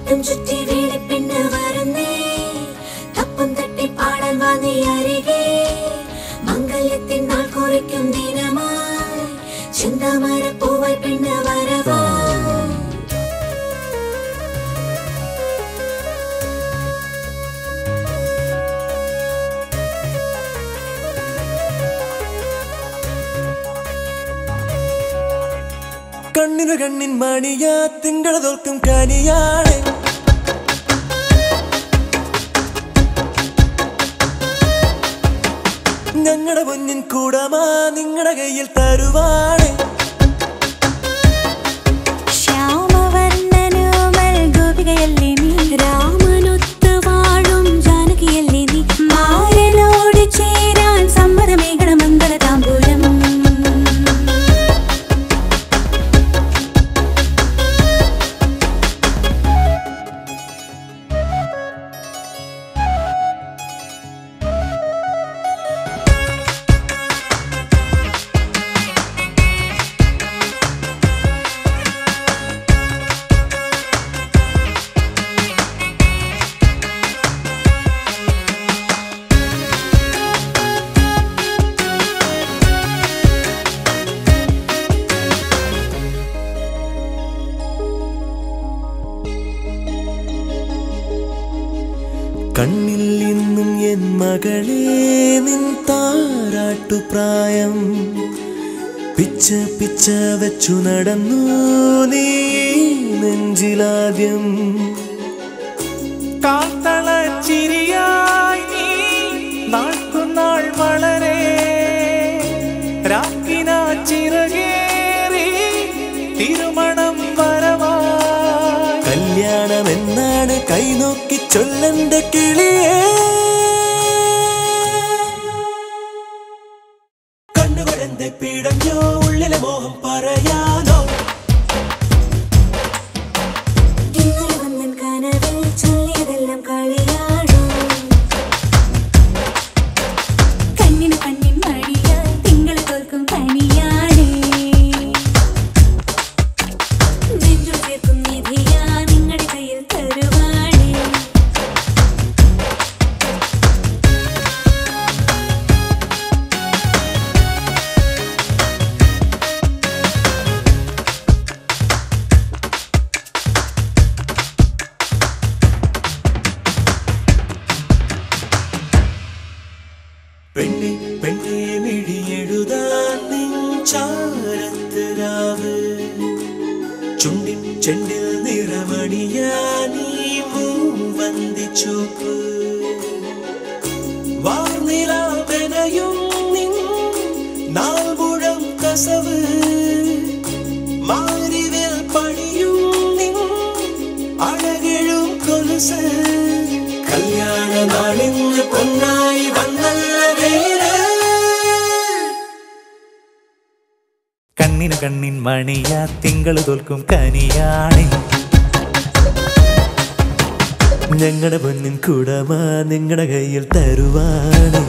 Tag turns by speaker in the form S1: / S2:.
S1: വട്ടം ചുറ്റി വീളി പെണ്ണ് വരുന്നേ തപ്പം തട്ടി പാടാൻ വാ അരികെ മംഗല്യത്തിൻ നാൾ കുറിക്കും ദിനമായി ചെന്താമര പൂവായി പെണ്ണ് വരവാ
S2: കണ്ണിനു കണ്ണിൻ മണിയാ തിങ്കള തോൽക്കും കനിയാണ് ഞങ്ങളുടെ പൊന്നിൻ കൂടമാ നിങ്ങളുടെ കയ്യിൽ തരുവാണ്
S1: ശ്യാമവർണ്ണനുമൽ ഗോപികയല്ലേ നീ രാമനൊത്ത് വാഴും ജാനകിയല്ലേ നീ മാരനോട് ചേരാൻ സമ്മതമേകണ മംഗള താമ്പൂലം
S2: കണ്ണിൽ ഇന്നും എൻ മകളെ നിൻ താരാട്ടുപ്രായം പിച്ച പിച്ച വെച്ചു നടന്നു നീ നെഞ്ചിലാദ്യം കാത്തളച്ചിരിയായി നീ നാൾക്കുനാൾ വളരെ രാക്കിന ചിറകേറി തിരുമണം വരവാ കല്യാണമെന്നാണ് കൈനോക്കി ചൊല്ലണ്ട കിളിയേ കണ്ണുകളെന്തെ പിടഞ്ഞോ ഉള്ളിലെ മോഹം പറയാനോ
S1: ഇന്നലെ വന്നൻ കനവിൽ ചൊല്ലിയതെല്ലാം കളിയാടോ കണ്ണിന് കണ്ണിൻ മടിയ തിങ്കള തോൽക്കും കനിയാടേ നെഞ്ചു ചേർക്കും നിധിയാ നിങ്ങളുടെ കയ്യിൽ തരുവാടേ
S2: പെണ്ണെ പെണ്ണെ മിഴിയെഴുതാൻ നെഞ്ചാരത്ത് രാവ് ചുണ്ടിൻ ചെണ്ടിൽ നിറമണിയാനീ മൂവന്തിച്ചൂപ്പ് വാർനിലാവെനയും നിൻ നാൾമുഴം കസവ് മാറിവിൽ പണിയും നിൻ അഴകെഴും കൊലുസ് കല്യാണ നാളിന്ന് പൊന്നായി വന്നല്ല വേര്
S3: കണ്ണിന് കണ്ണിൻ മണിയാ തിങ്കള തോൽക്കും കനിയാണ്
S2: ഞങ്ങളുടെ പൊന്നിൻ കൂടമാ നിങ്ങളുടെ കയ്യിൽ തരുവാണ്